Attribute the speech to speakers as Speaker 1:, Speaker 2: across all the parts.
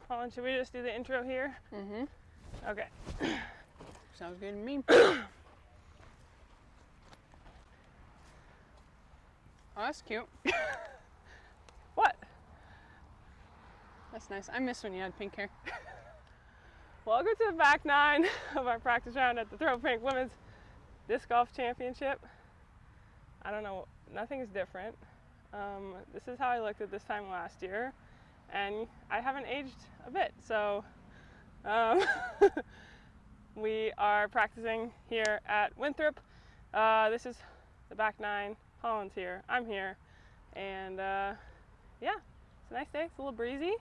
Speaker 1: Holyn, should we just do the intro here?
Speaker 2: Mm-hmm.
Speaker 1: Okay.
Speaker 2: Sounds good to me. Oh, that's cute.
Speaker 1: What?
Speaker 2: That's nice. I miss when you had pink hair.
Speaker 1: Welcome to the back nine of our practice round at the Throw Pink Women's Disc Golf Championship. I don't know, nothing's different. This is how I looked at this time last year, and I haven't aged a bit, so we are practicing here at Winthrop. This is the back nine. Holyn's here, I'm here, and yeah, it's a nice day. It's a little breezy.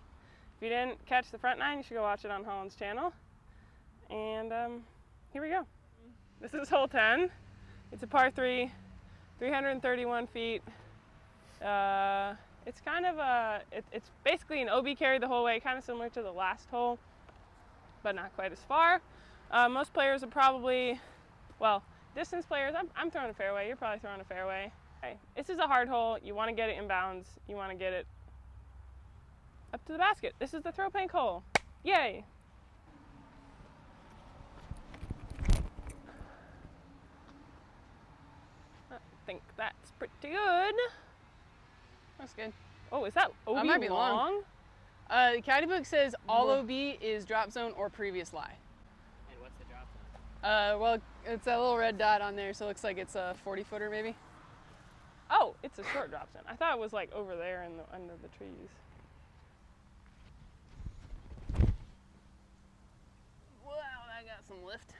Speaker 1: If you didn't catch the front nine, you should go watch it on Holyn's channel. And here we go. This is hole 10. It's a par 3, 331 feet. It's kind of it's basically an OB carry the whole way, kind of similar to the last hole, but not quite as far. Most players are probably, well, distance players, I'm throwing a fairway, you're probably throwing a fairway. Okay. This is a hard hole. You want to get it inbounds. You want to get it up to the basket. This is the throw pink hole. Yay! I think that's pretty good.
Speaker 2: That's good.
Speaker 1: Oh, is that OB
Speaker 2: might be
Speaker 1: long?
Speaker 2: The caddy book says all OB is drop zone or previous lie.
Speaker 3: And what's the drop zone?
Speaker 2: Well, it's that little red dot on there, so it looks like it's a 40-footer maybe.
Speaker 1: Oh, it's a short drop zone. I thought it was like over there in under the trees.
Speaker 2: Wow, that got some lift.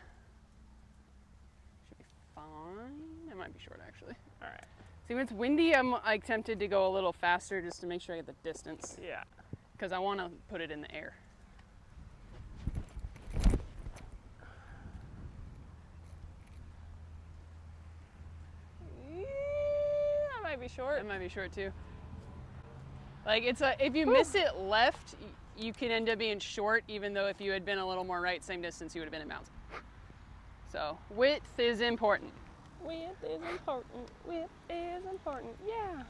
Speaker 2: Should be fine. It might be short actually.
Speaker 1: All right.
Speaker 2: See, when it's windy, I'm like tempted to go a little faster just to make sure I get the distance.
Speaker 1: Yeah.
Speaker 2: Because I want to put it in the air.
Speaker 1: That might be short.
Speaker 2: That might be short too. Like if you miss it left, you can end up being short, even though if you had been a little more right, same distance, you would have been in bounds. So width is important.
Speaker 1: Width is important. Width is important. Yeah.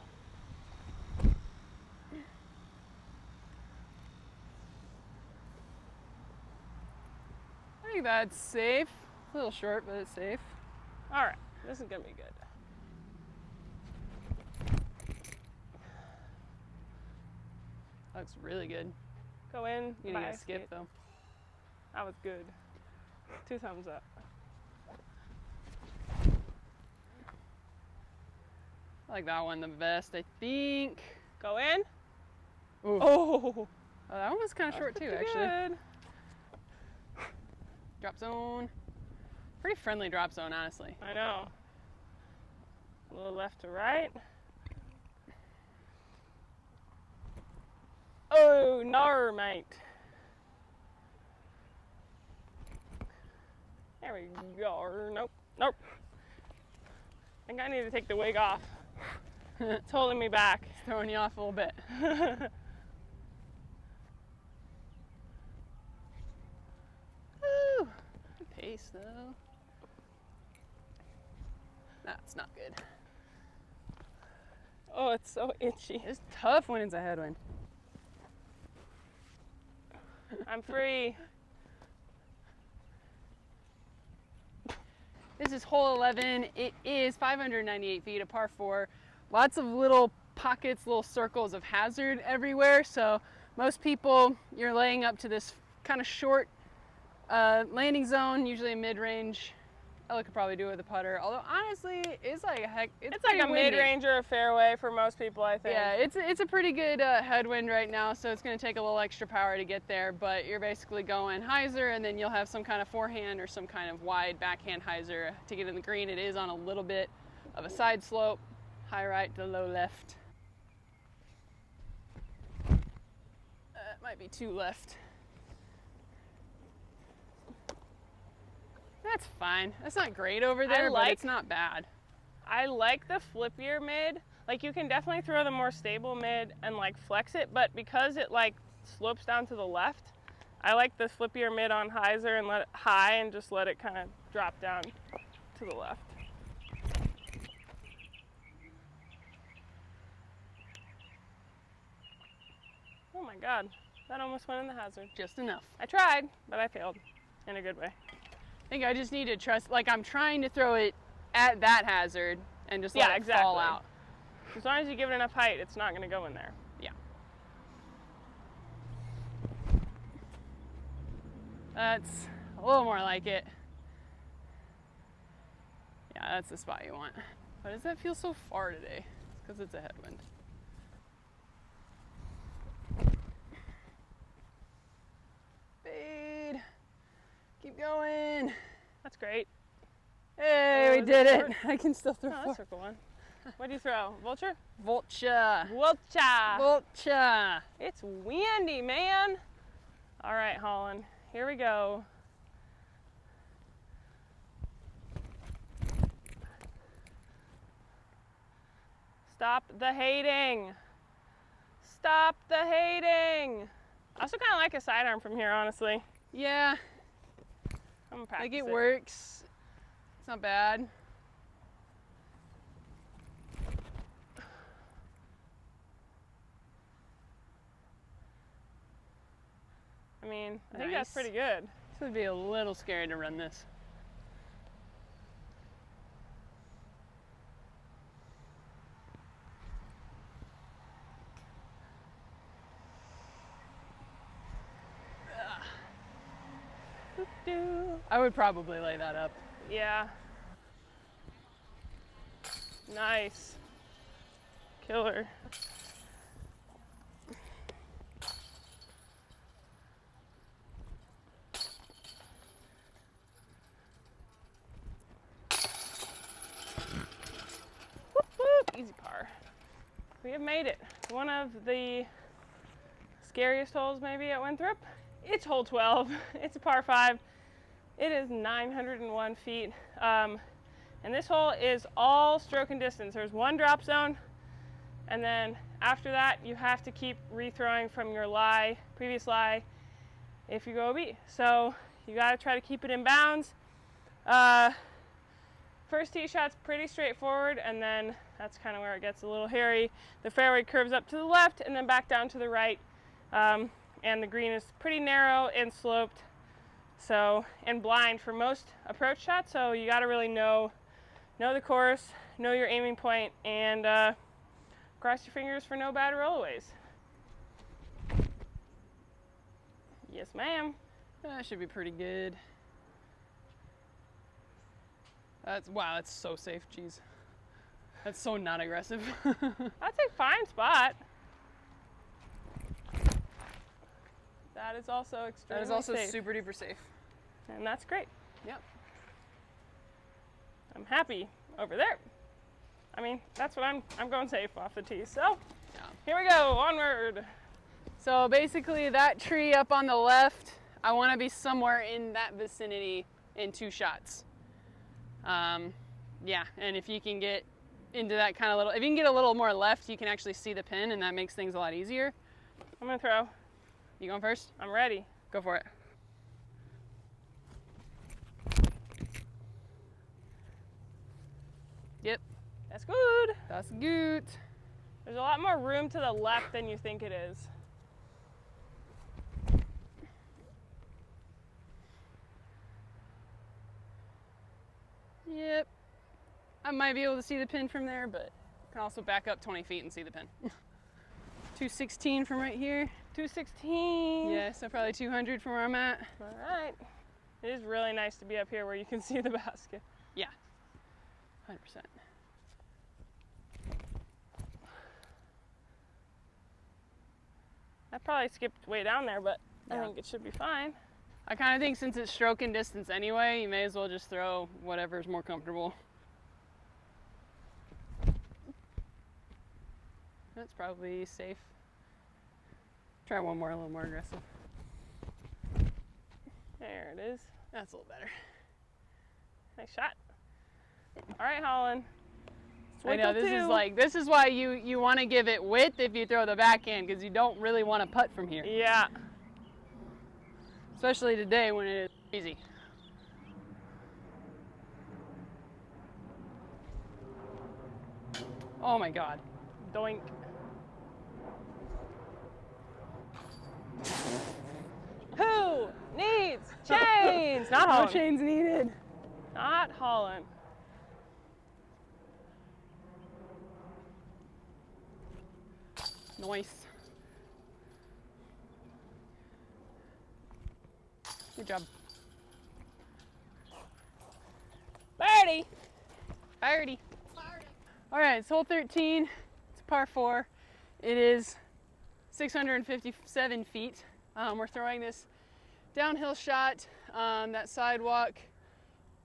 Speaker 2: I think that's safe. A little short, but it's safe.
Speaker 1: All right. This is gonna be good.
Speaker 2: Looks really good.
Speaker 1: Go in.
Speaker 2: You need to skip though.
Speaker 1: That was good. 2 thumbs up.
Speaker 2: I like that one the best, I think.
Speaker 1: Go in.
Speaker 2: Ooh.
Speaker 1: Oh.
Speaker 2: That one was kind of short too, actually.
Speaker 1: Good.
Speaker 2: Drop zone. Pretty friendly drop zone, honestly.
Speaker 1: I know. A little left to right. Oh, nar, mate. There we go. Nope. Nope. I think I need to take the wig off. It's holding me back.
Speaker 2: It's throwing you off a little bit. Woo! Good pace though. That's not good.
Speaker 1: Oh, it's so itchy.
Speaker 2: It's tough when it's a headwind.
Speaker 1: I'm free.
Speaker 2: This is hole 11. It is 598 feet, a par 4. Lots of little pockets, little circles of hazard everywhere. So most people, you're laying up to this kind of short landing zone, usually a mid-range. I could probably do it with a putter. Although honestly, it's like a heck.
Speaker 1: It's like a mid-range or a fairway for most people, I think.
Speaker 2: Yeah, it's a pretty good headwind right now, so it's going to take a little extra power to get there. But you're basically going hyzer, and then you'll have some kind of forehand or some kind of wide backhand hyzer to get in the green. It is on a little bit of a side slope, high right to low left. It might be too left. That's fine. That's not great over there, but it's not bad.
Speaker 1: I like the flippier mid. Like, you can definitely throw the more stable mid and like flex it, but because it like slopes down to the left, I like the flippier mid on hyzer and let it high and just let it kind of drop down to the left. Oh my God. That almost went in the hazard.
Speaker 2: Just enough.
Speaker 1: I tried, but I failed in a good way.
Speaker 2: I think I just need to trust, like I'm trying to throw it at that hazard and just let it fall out.
Speaker 1: As long as you give it enough height, it's not going to go in there.
Speaker 2: Yeah. That's a little more like it. Yeah, that's the spot you want. Why does that feel so far today? It's because it's a headwind. Fade. Keep going.
Speaker 1: That's great.
Speaker 2: Hey, we did it. I can still throw
Speaker 1: that's circle one. What do you throw? Vulture?
Speaker 2: Vulture.
Speaker 1: Vulture.
Speaker 2: Vulture.
Speaker 1: It's windy, man. All right, Holyn. Here we go. Stop the hating. Stop the hating. I also kind of like a sidearm from here, honestly.
Speaker 2: Yeah.
Speaker 1: I'm gonna
Speaker 2: I
Speaker 1: practice
Speaker 2: think it works. It's not bad.
Speaker 1: I mean, I think that's pretty good.
Speaker 2: This would be a little scary to run this. I would probably lay that up.
Speaker 1: Yeah. Nice. Killer. Whoop, whoop. Easy par. We have made it. One of the scariest holes maybe at Winthrop. It's hole 12. It's a par 5. It is 901 feet. And this hole is all stroke and distance. There's one drop zone, and then after that you have to keep rethrowing from your lie, previous lie, if you go OB. So you got to try to keep it in bounds. First tee shot's pretty straightforward, and then that's kind of where it gets a little hairy. The fairway curves up to the left and then back down to the right, and the green is pretty narrow and sloped, so, and blind for most approach shots. So you got to really know the course, know your aiming point, and cross your fingers for no bad rollaways. Yes, ma'am.
Speaker 2: That should be pretty good. Wow, that's so safe, jeez. That's so not aggressive.
Speaker 1: That's a fine spot. That is also extremely safe.
Speaker 2: That is also super duper safe.
Speaker 1: And that's great.
Speaker 2: Yep.
Speaker 1: I'm happy over there. I mean, that's what I'm going safe off the tee. So,
Speaker 2: yeah. Here
Speaker 1: we go, onward.
Speaker 2: So basically that tree up on the left, I want to be somewhere in that vicinity in 2 shots. Yeah, and if you can get into that kind of if you can get a little more left, you can actually see the pin, and that makes things a lot easier.
Speaker 1: I'm gonna throw.
Speaker 2: You going first?
Speaker 1: I'm ready.
Speaker 2: Go for it. Yep.
Speaker 1: That's good.
Speaker 2: That's good.
Speaker 1: There's a lot more room to the left than you think it is.
Speaker 2: Yep. I might be able to see the pin from there, but I can also back up 20 feet and see the pin. 216 from right here.
Speaker 1: 216.
Speaker 2: Yeah, so probably 200 from where I'm at.
Speaker 1: All right. It is really nice to be up here where you can see the basket.
Speaker 2: Yeah, 100%.
Speaker 1: I probably skipped way down there, but
Speaker 2: yeah.
Speaker 1: I think it should be fine.
Speaker 2: I kind of think since it's stroke and distance anyway, you may as well just throw whatever's more comfortable. That's probably safe. Try one more, a little more aggressive.
Speaker 1: There it is.
Speaker 2: That's a little better.
Speaker 1: Nice shot. All right, Holyn.
Speaker 2: I know, this is why you want to give it width if you throw the backhand, because you don't really want to putt from here.
Speaker 1: Yeah.
Speaker 2: Especially today when it is easy. Oh my God.
Speaker 1: Doink. It's not
Speaker 2: No
Speaker 1: Holyn.
Speaker 2: chains needed.
Speaker 1: Not Holyn.
Speaker 2: Nice. Good job.
Speaker 1: Birdie.
Speaker 2: Birdie. All right, it's hole 13. It's a par 4. It is 657 feet. We're throwing this downhill shot. That sidewalk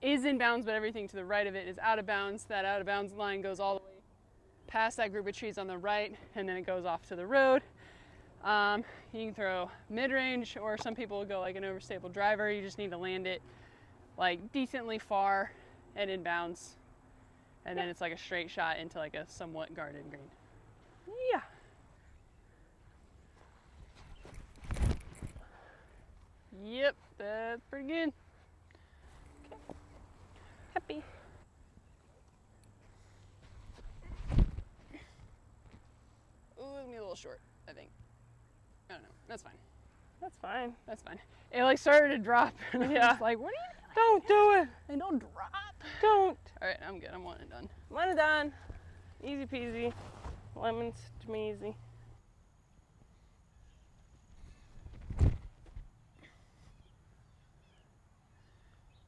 Speaker 2: is in bounds, but everything to the right of it is out of bounds. That out of bounds line goes all the way past that group of trees on the right, and then it goes off to the road. You can throw mid-range, or some people will go like an overstable driver. You just need to land it like decently far and in bounds, and then it's like a straight shot into like a somewhat guarded green.
Speaker 1: Yeah.
Speaker 2: Yep, that's pretty good.
Speaker 1: Okay. Happy.
Speaker 2: Ooh, it's gonna be a little short, I think. I don't know. That's fine.
Speaker 1: That's fine.
Speaker 2: That's fine. It like started to drop. And
Speaker 1: Yeah.
Speaker 2: I was like, what are you doing?
Speaker 1: Don't do it.
Speaker 2: And don't drop.
Speaker 1: Don't.
Speaker 2: All right, I'm good. I'm one and done.
Speaker 1: One and done. Easy peasy. Lemons to me easy.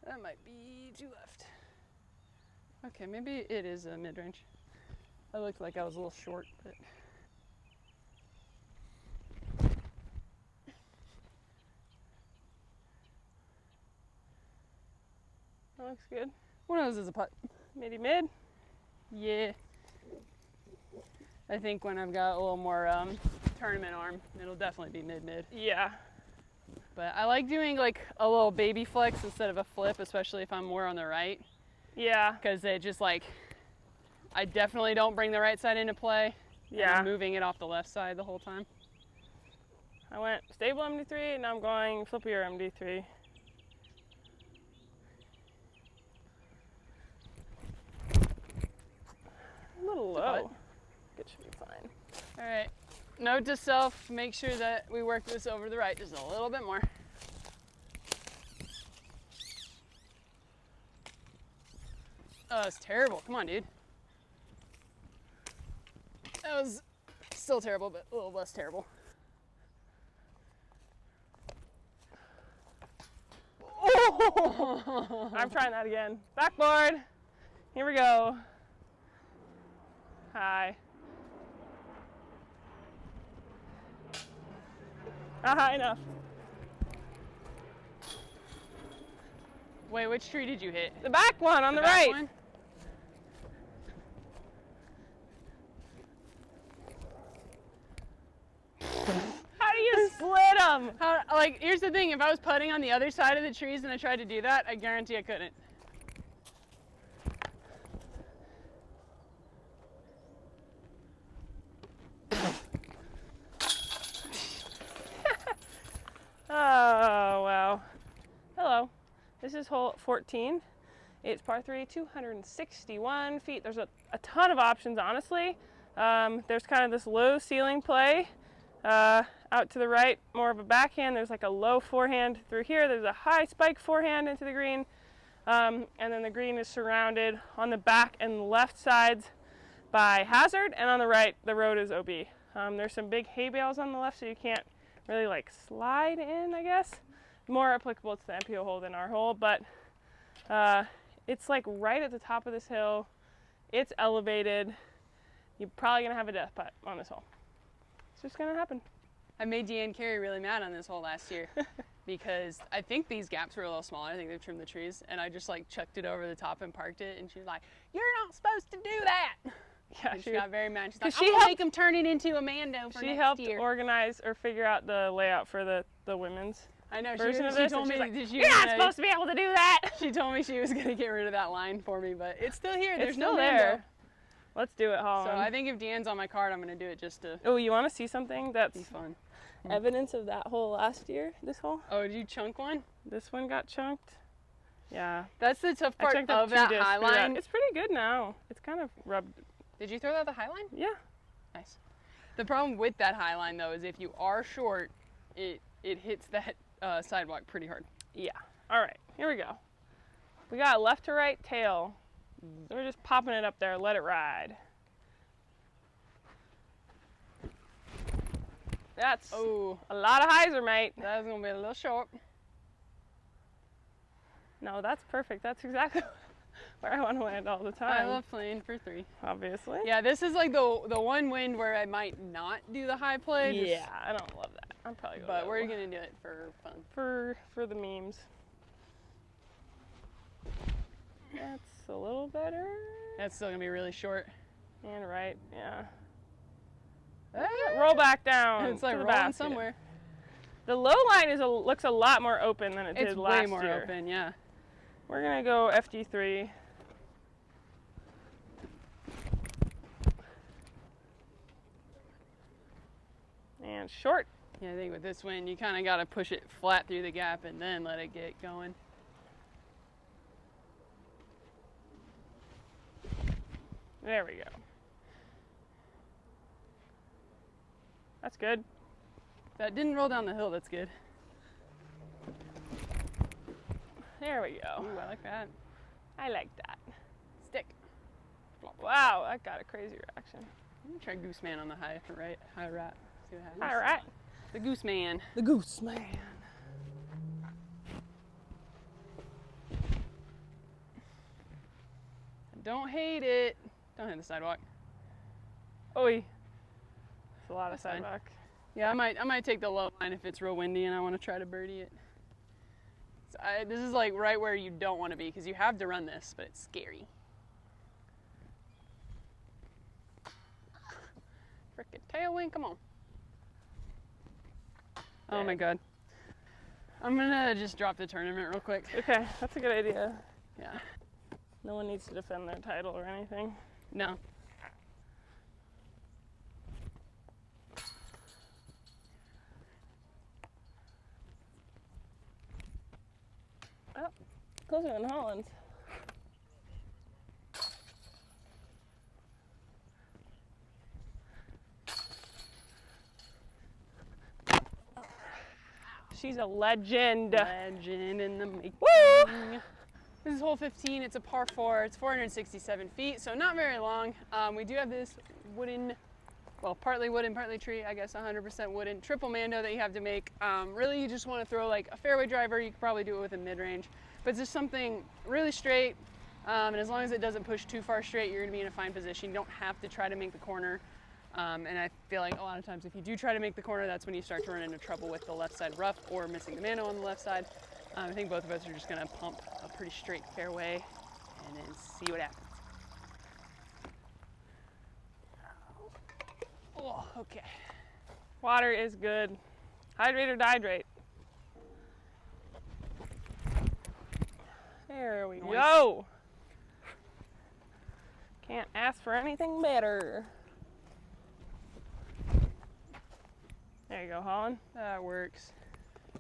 Speaker 2: That might be two left. Okay, maybe it is a mid-range. I looked like I was a little short, but.
Speaker 1: That looks good.
Speaker 2: One of those is a putt.
Speaker 1: Midi mid.
Speaker 2: Yeah. I think when I've got a little more tournament arm, it'll definitely be mid-mid.
Speaker 1: Yeah.
Speaker 2: But I like doing like a little baby flex instead of a flip, especially if I'm more on the right.
Speaker 1: Yeah.
Speaker 2: Because it just like, I definitely don't bring the right side into play.
Speaker 1: Yeah.
Speaker 2: And I'm moving it off the left side the whole time.
Speaker 1: I went stable MD3 and now I'm going flippier MD3. A little low. It should be fine.
Speaker 2: All right. Note to self, make sure that we work this over the right just a little bit more. Oh, that's terrible. Come on, dude. That was still terrible, but a little less terrible.
Speaker 1: Oh! I'm trying that again. Backboard. Here we go. Hi. Not high enough.
Speaker 2: Wait, which tree did you hit?
Speaker 1: The back one on the
Speaker 2: back
Speaker 1: right.
Speaker 2: one?
Speaker 1: How do you split them?
Speaker 2: How, like, here's the thing. If I was putting on the other side of the trees and I tried to do that, I guarantee I couldn't.
Speaker 1: Oh, wow. Hello. This is hole 14. It's par 3, 261 feet. There's a ton of options, honestly. There's kind of this low ceiling play out to the right, more of a backhand. There's like a low forehand through here. There's a high spike forehand into the green. And then the green is surrounded on the back and left sides by hazard, and on the right, the road is OB. There's some big hay bales on the left, so you can't really like slide in, I guess. More applicable to the MPO hole than our hole, but it's like right at the top of this hill. It's elevated. You're probably gonna have a death putt on this hole. It's just gonna happen.
Speaker 2: I made Deanne Carey really mad on this hole last year because I think these gaps were a little smaller. I think they've trimmed the trees, and I just like chucked it over the top and parked it, and she was like, "You're not supposed to do that."
Speaker 1: Yeah,
Speaker 2: And she got very mad. She's like,
Speaker 1: she
Speaker 2: "I'm gonna
Speaker 1: helped-
Speaker 2: make them turn it into a Mando for
Speaker 1: She
Speaker 2: next
Speaker 1: helped
Speaker 2: year."
Speaker 1: organize or figure out the layout for the women's
Speaker 2: I know.
Speaker 1: version of
Speaker 2: She
Speaker 1: this.
Speaker 2: told
Speaker 1: and
Speaker 2: me
Speaker 1: she's like,
Speaker 2: that she
Speaker 1: "You're
Speaker 2: was
Speaker 1: not
Speaker 2: gonna-
Speaker 1: supposed to be able to do that."
Speaker 2: She told me she was gonna get rid of that line for me, but it's still here. There's
Speaker 1: It's
Speaker 2: no
Speaker 1: still
Speaker 2: Mando.
Speaker 1: there. Let's do it, Holyn.
Speaker 2: So I think if Deanne's on my card, I'm gonna do it just to
Speaker 1: Oh, you want to see something
Speaker 2: be
Speaker 1: that's
Speaker 2: fun.
Speaker 1: evidence of that hole last year? This hole?
Speaker 2: Oh, did you chunk one?
Speaker 1: This one got chunked. Yeah.
Speaker 2: That's the tough
Speaker 1: I
Speaker 2: part
Speaker 1: chunked up
Speaker 2: of
Speaker 1: 2
Speaker 2: that
Speaker 1: discs
Speaker 2: high
Speaker 1: through that.
Speaker 2: line.
Speaker 1: It's pretty good now. It's kind of rubbed.
Speaker 2: Did you throw that the high line?
Speaker 1: Yeah.
Speaker 2: Nice. The problem with that high line though is if you are short, it hits that sidewalk pretty hard.
Speaker 1: Yeah. All right. Here we go. We got left to right tail. So we're just popping it up there, let it ride. That's a lot of hyzer, mate.
Speaker 2: That's gonna be a little short.
Speaker 1: No, that's perfect. That's exactly where I want to land all the time.
Speaker 2: I love playing for 3.
Speaker 1: Obviously.
Speaker 2: Yeah, this is like the one wind where I might not do the high play.
Speaker 1: Yeah, I don't love that. I'm probably going
Speaker 2: But we're gonna do it for fun.
Speaker 1: For the memes. That's a little better.
Speaker 2: That's still gonna be really short.
Speaker 1: And right, yeah. Roll back down.
Speaker 2: It's like
Speaker 1: to the
Speaker 2: rolling
Speaker 1: basket.
Speaker 2: somewhere.
Speaker 1: The low line looks a lot more open than it did last year.
Speaker 2: It's way more open, yeah.
Speaker 1: We're gonna go FD3. And short.
Speaker 2: Yeah, I think with this wind, you kind of got to push it flat through the gap and then let it get going.
Speaker 1: There we go. That's good.
Speaker 2: That didn't roll down the hill, that's good.
Speaker 1: There we go.
Speaker 2: Ooh, I like that.
Speaker 1: I like that.
Speaker 2: Stick.
Speaker 1: Wow, that got a crazy reaction.
Speaker 2: I'm gonna try goose man on the high right. See what happens.
Speaker 1: All right.
Speaker 2: The goose man.
Speaker 1: The goose man.
Speaker 2: Don't hate it. Don't hit the sidewalk.
Speaker 1: Oi. It's a lot of
Speaker 2: That's fine.
Speaker 1: sidewalk.
Speaker 2: Yeah, I might take the low line if it's real windy and I want to try to birdie it. So this is like right where you don't want to be because you have to run this, but it's scary. Frickin' tailwind, come on. Oh my god. I'm gonna just drop the tournament real quick.
Speaker 1: Okay, that's a good idea.
Speaker 2: Yeah.
Speaker 1: No one needs to defend their title or anything.
Speaker 2: No.
Speaker 1: Oh, closer than Holland's. She's a legend.
Speaker 2: Legend in the making.
Speaker 1: Woo!
Speaker 2: This is hole 15. It's a par 4. It's 467 feet, so not very long. We do have this wooden, well, partly wooden, partly tree, I guess 100% wooden triple mando that you have to make. Really, you just want to throw like a fairway driver. You could probably do it with a mid-range, but it's just something really straight. And as long as it doesn't push too far straight, you're going to be in a fine position. You don't have to try to make the corner. And I feel like a lot of times if you do try to make the corner, that's when you start to run into trouble with the left side rough or missing the mano on the left side. I think both of us are just going to pump a pretty straight fairway and then see what happens. Oh, okay.
Speaker 1: Water is good. Hydrate or dehydrate. There we go. Can't ask for anything better. There you go, Holyn.
Speaker 2: That works.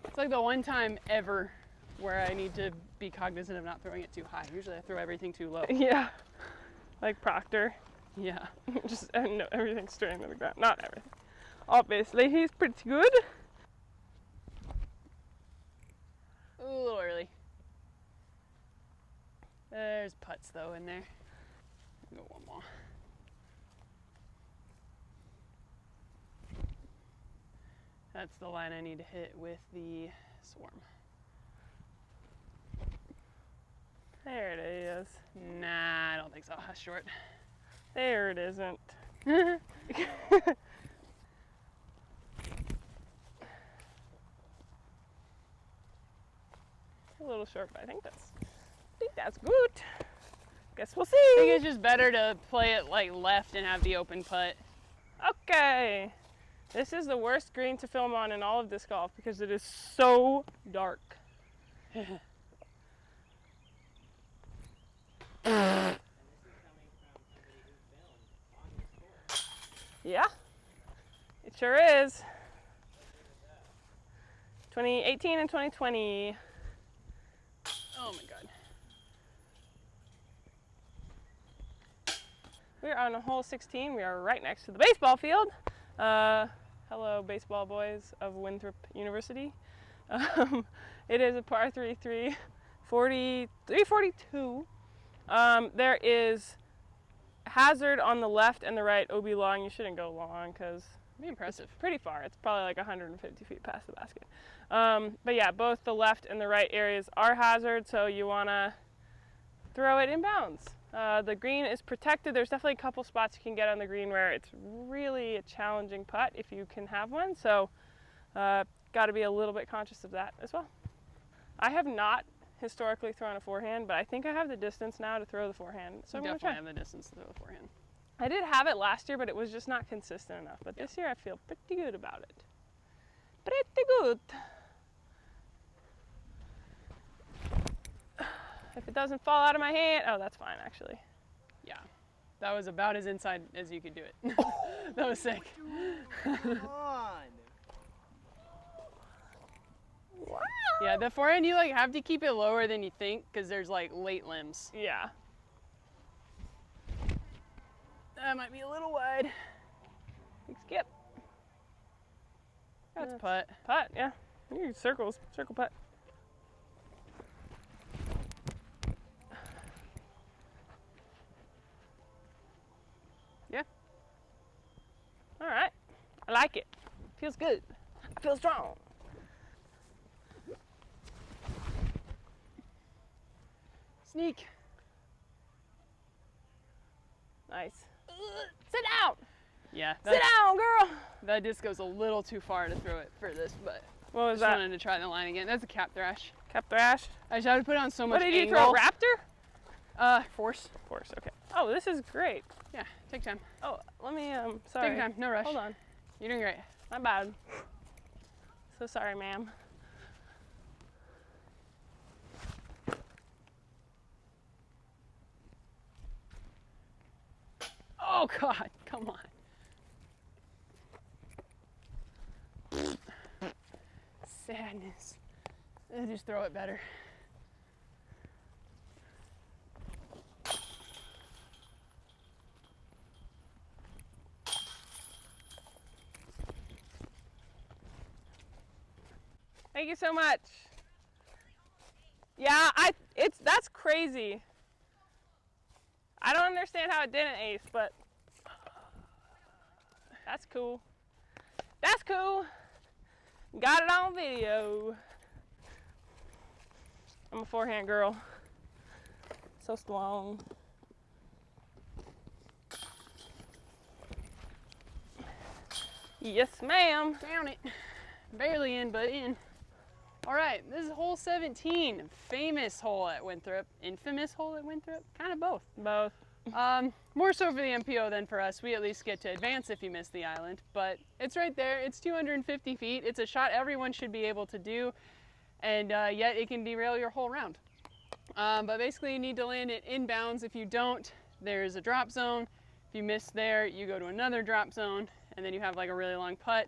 Speaker 2: It's like the one time ever where I need to be cognizant of not throwing it too high. Usually I throw everything too low.
Speaker 1: Yeah, like Proctor.
Speaker 2: Yeah.
Speaker 1: Just no, everything straight into the ground. Not everything. Obviously, he's pretty good.
Speaker 2: A little early. There's putts though in there. Go one more. That's the line I need to hit with the swarm.
Speaker 1: There it is.
Speaker 2: Nah, I don't think so. That's short.
Speaker 1: There it isn't.
Speaker 2: A
Speaker 1: little short, but I think that's good. Guess we'll see.
Speaker 2: I think it's just better to play it like left and have the open putt.
Speaker 1: Okay. This is the worst green to film on in all of disc golf because it is so dark. Yeah, it sure is. 2018 and 2020.
Speaker 2: Oh my god.
Speaker 1: We're on hole 16. We are right next to the baseball field. Hello, baseball boys of Winthrop University. It is a par 3-3 43, 42. There is hazard on the left and the right. OB long. You shouldn't go long because
Speaker 2: Be impressive.
Speaker 1: it's pretty far. It's probably like 150 feet past the basket. But yeah, both the left and the right areas are hazard, so you want to throw it inbounds. The green is protected. There's definitely a couple spots you can get on the green where it's really a challenging putt if you can have one. So got to be a little bit conscious of that as well. I have not historically thrown a forehand, but I think I have the distance now to throw the forehand. So
Speaker 2: You
Speaker 1: I'm gonna
Speaker 2: definitely
Speaker 1: try.
Speaker 2: have the distance to throw the forehand.
Speaker 1: I did have it last year, but it was just not consistent enough. But this year I feel pretty good about it. Pretty good. If it doesn't fall out of my hand, oh, that's fine actually.
Speaker 2: Yeah, that was about as inside as you could do it. That was sick.
Speaker 3: Come on.
Speaker 1: Wow.
Speaker 2: Yeah, the forehand, you like have to keep it lower than you think because there's like late limbs.
Speaker 1: Yeah.
Speaker 2: That might be a little wide.
Speaker 1: Big skip.
Speaker 2: That's putt.
Speaker 1: Putt, yeah. You circle putt.
Speaker 2: Yeah.
Speaker 1: All right. I like it. Feels good. I feel strong.
Speaker 2: Sneak.
Speaker 1: Nice. Sit down.
Speaker 2: Yeah,
Speaker 1: Sit down, girl.
Speaker 2: that disc goes a little too far to throw it for this, but
Speaker 1: What
Speaker 2: I
Speaker 1: was
Speaker 2: just
Speaker 1: that?
Speaker 2: wanted to try the line again. That's a cap thrash.
Speaker 1: Cap thrash.
Speaker 2: I just had to put on so much
Speaker 1: What did you
Speaker 2: angle.
Speaker 1: throw? Raptor?
Speaker 2: Force.
Speaker 1: Force. Okay. Oh, this is great.
Speaker 2: Yeah, take time.
Speaker 1: Oh, let me. Sorry.
Speaker 2: Take your time. No rush.
Speaker 1: Hold on.
Speaker 2: You're doing great.
Speaker 1: My bad. So sorry, ma'am.
Speaker 2: Oh God, come on. Sadness. Just throw it better.
Speaker 1: Thank you so much. Yeah, that's crazy. I don't understand how it didn't ace, but that's cool. That's cool. Got it on video. I'm a forehand girl. So strong. Yes, ma'am.
Speaker 2: Down it. Barely in, but in. All right, this is hole 17. Famous hole at Winthrop. Infamous hole at Winthrop. Kind of both.
Speaker 1: Both.
Speaker 2: More so for the MPO than for us. We at least get to advance if you miss the island, but it's right there. It's 250 feet. It's a shot everyone should be able to do, and yet it can derail your whole round. But basically you need to land it inbounds. If you don't, there's a drop zone. If you miss there, you go to another drop zone, and then you have like a really long putt.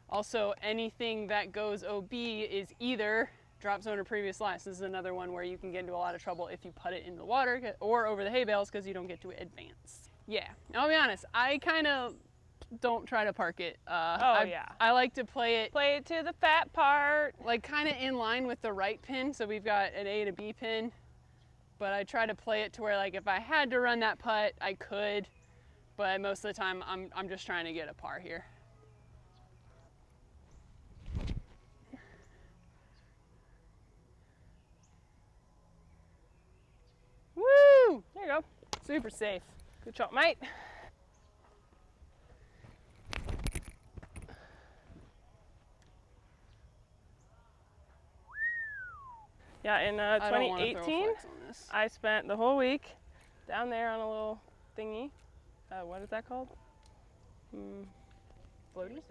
Speaker 2: Also, anything that goes OB is either drop zone or previous last. This is another one where you can get into a lot of trouble if you put it in the water or over the hay bales because you don't get to advance. Yeah, I'll be honest, I kind of don't try to park it.
Speaker 1: Yeah.
Speaker 2: I like to play it
Speaker 1: To the fat part.
Speaker 2: like kind of in line with the right pin. So we've got an A to B pin, but I try to play it to where like if I had to run that putt, I could, but most of the time I'm just trying to get a par here.
Speaker 1: Woo! There you go.
Speaker 2: Super safe.
Speaker 1: Good shot, mate. Yeah, in
Speaker 2: I don't wanna throw a
Speaker 1: 2018,
Speaker 2: flex on this.
Speaker 1: I spent the whole week down there on a little thingy. What is that called?
Speaker 3: Floaty?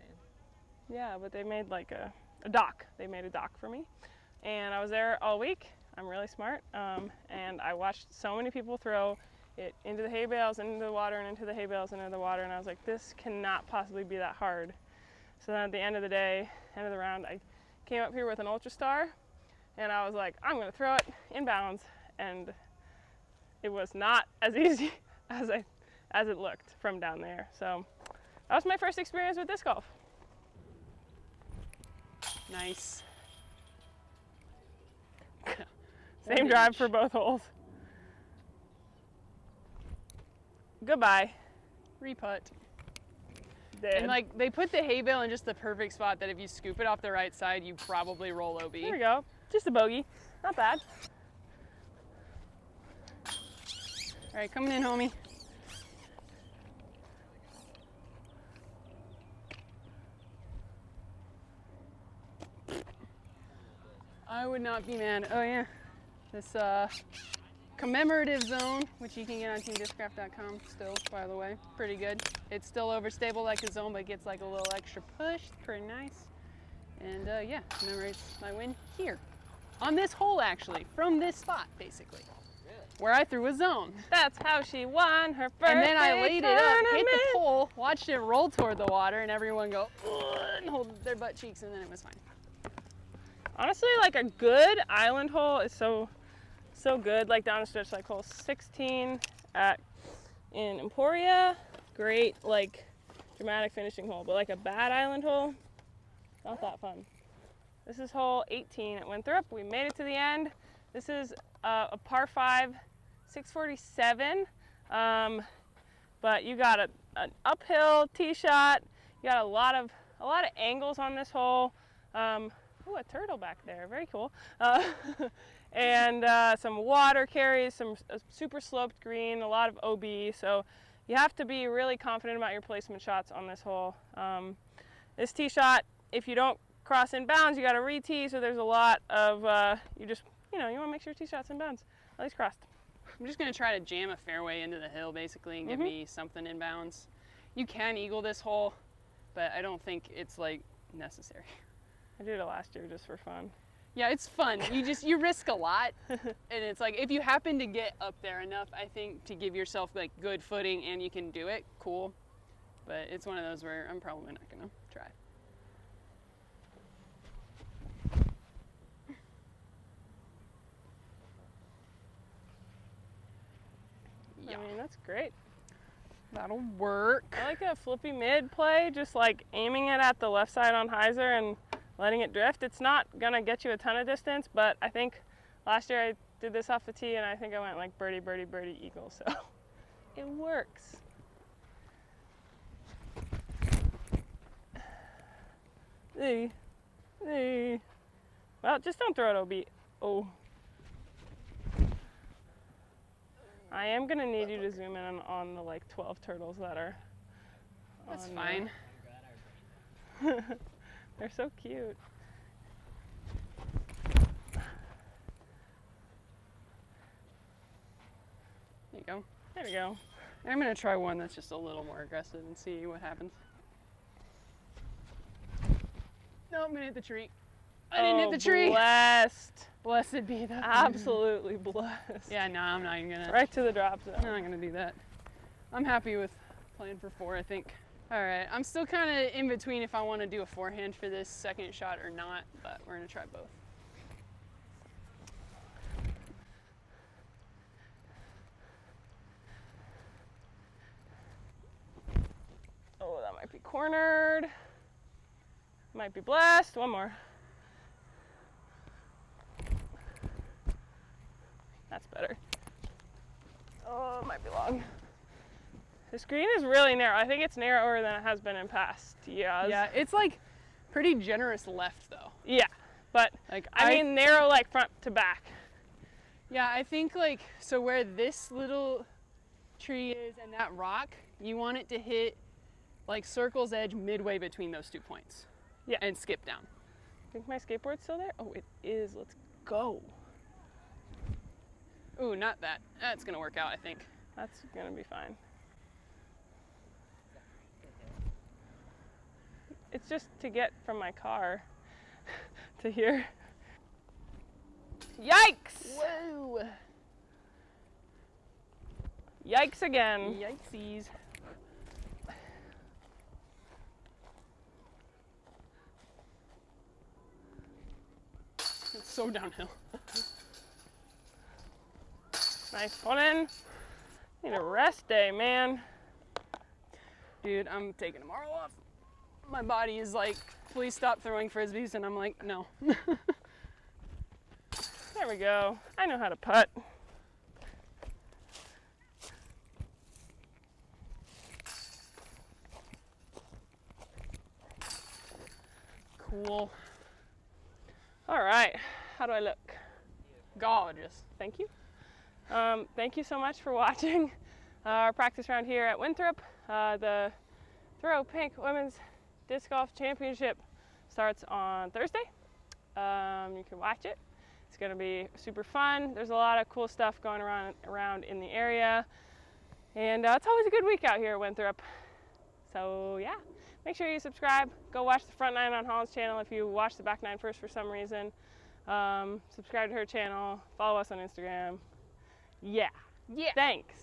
Speaker 1: Yeah, but they made like a dock. They made a dock for me. And I was there all week. I'm really smart. And I watched so many people throw it into the hay bales and into the water and into the hay bales and into the water. And I was like, this cannot possibly be that hard. So then at the end of the day, end of the round, I came up here with an Ultra Star. And I was like, I'm going to throw it inbounds. And it was not as easy as it looked from down there. So that was my first experience with disc golf.
Speaker 2: Nice.
Speaker 1: Same drive for both holes. Goodbye.
Speaker 2: Re-putt.
Speaker 1: Dead.
Speaker 2: And like they put the hay bale in just the perfect spot that if you scoop it off the right side, you probably roll OB.
Speaker 1: There we go. Just a bogey. Not bad.
Speaker 2: All right, coming in, homie. I would not be mad. Oh yeah, this commemorative zone, which you can get on teamdiscraft.com still, by the way, pretty good. It's still overstable like a zone, but gets like a little extra push. Pretty nice. And yeah, commemorates my win here. On this hole, actually, from this spot, basically, where I threw a zone.
Speaker 1: That's how she won her first.
Speaker 2: And then I laid it up, hit the
Speaker 1: tournament.
Speaker 2: pole, watched it roll toward the water, and everyone go, "Ugh," and hold their butt cheeks, and then it was fine.
Speaker 1: Honestly, like a good island hole is so good. Like down a stretch, like hole 16 in Emporia, great like dramatic finishing hole. But like a bad island hole, not that fun. This is hole 18 at Winthrop. We made it to the end. This is a par 5, 647. But you got an uphill tee shot. You got a lot of angles on this hole. Ooh, a turtle back there, very cool. And some water carries, a super sloped green, a lot of OB. So you have to be really confident about your placement shots on this hole. This tee shot, if you don't cross in bounds, you got to re-tee. So there's a lot of you want to make sure your tee shot's in bounds, at least crossed.
Speaker 2: I'm just gonna try to jam a fairway into the hill basically and give me something in bounds. You can eagle this hole, but I don't think it's like necessary.
Speaker 1: I did it last year just for fun.
Speaker 2: Yeah, it's fun. You risk a lot, and it's like if you happen to get up there enough, I think to give yourself like good footing and you can do it, cool. But it's one of those where I'm probably not gonna try.
Speaker 1: Yeah. I mean, that's great.
Speaker 2: That'll work.
Speaker 1: I like a flippy mid play, just like aiming it at the left side on hyzer and letting it drift. It's not gonna get you a ton of distance, but I think last year I did this off the tee and I think I went like birdie, birdie, birdie, eagle, so it works. Hey, hey. Well, just don't throw it OB. Oh. I am gonna need you to zoom in on the like 12 turtles that are.
Speaker 2: That's fine.
Speaker 1: They're so cute.
Speaker 2: There you go.
Speaker 1: There we go.
Speaker 2: I'm gonna try one that's just a little more aggressive and see what happens. No, I'm gonna hit the tree. I didn't hit the tree.
Speaker 1: Blessed.
Speaker 2: Blessed be the
Speaker 1: Absolutely blessed.
Speaker 2: Yeah, no, I'm not even gonna.
Speaker 1: Right to the drop zone.
Speaker 2: I'm not gonna do that. I'm happy with playing for 4, I think. All right, I'm still kind of in between if I want to do a forehand for this second shot or not, but we're gonna try both.
Speaker 1: Oh, that might be cornered. Might be blessed. One more. That's better. Oh, it might be long. The screen is really narrow. I think it's narrower than it has been in past years.
Speaker 2: Yeah, it's like pretty generous left though.
Speaker 1: Yeah, but
Speaker 2: Like
Speaker 1: I mean narrow like front to back.
Speaker 2: Yeah, I think like, so where this little tree is and that rock, you want it to hit like circle's edge midway between those 2 points.
Speaker 1: Yeah.
Speaker 2: And skip down.
Speaker 1: Think my skateboard's still there? Oh, it is. Let's go.
Speaker 2: Ooh, not that. That's gonna work out, I think.
Speaker 1: That's gonna be fine. It's just to get from my car to here. Yikes!
Speaker 2: Whoa!
Speaker 1: Yikes again.
Speaker 2: Yikesies. It's so downhill.
Speaker 1: Nice Holyn. Need a rest day, man.
Speaker 2: Dude, I'm taking tomorrow off. My body is like, please stop throwing frisbees, and I'm like, no.
Speaker 1: There we go. I know how to putt.
Speaker 2: Cool.
Speaker 1: All right. How do I look?
Speaker 2: Gorgeous.
Speaker 1: Thank you. Thank you so much for watching our practice round here at Winthrop. The Throw Pink Women's Disc Golf Championship starts on Thursday. You can watch it. It's going to be super fun. There's a lot of cool stuff going around in the area. And it's always a good week out here at Winthrop. So yeah, make sure you subscribe. Go watch the front nine on Holyn's channel if you watched the back nine first for some reason. Subscribe to her channel. Follow us on Instagram. Yeah.
Speaker 2: Yeah.
Speaker 1: Thanks.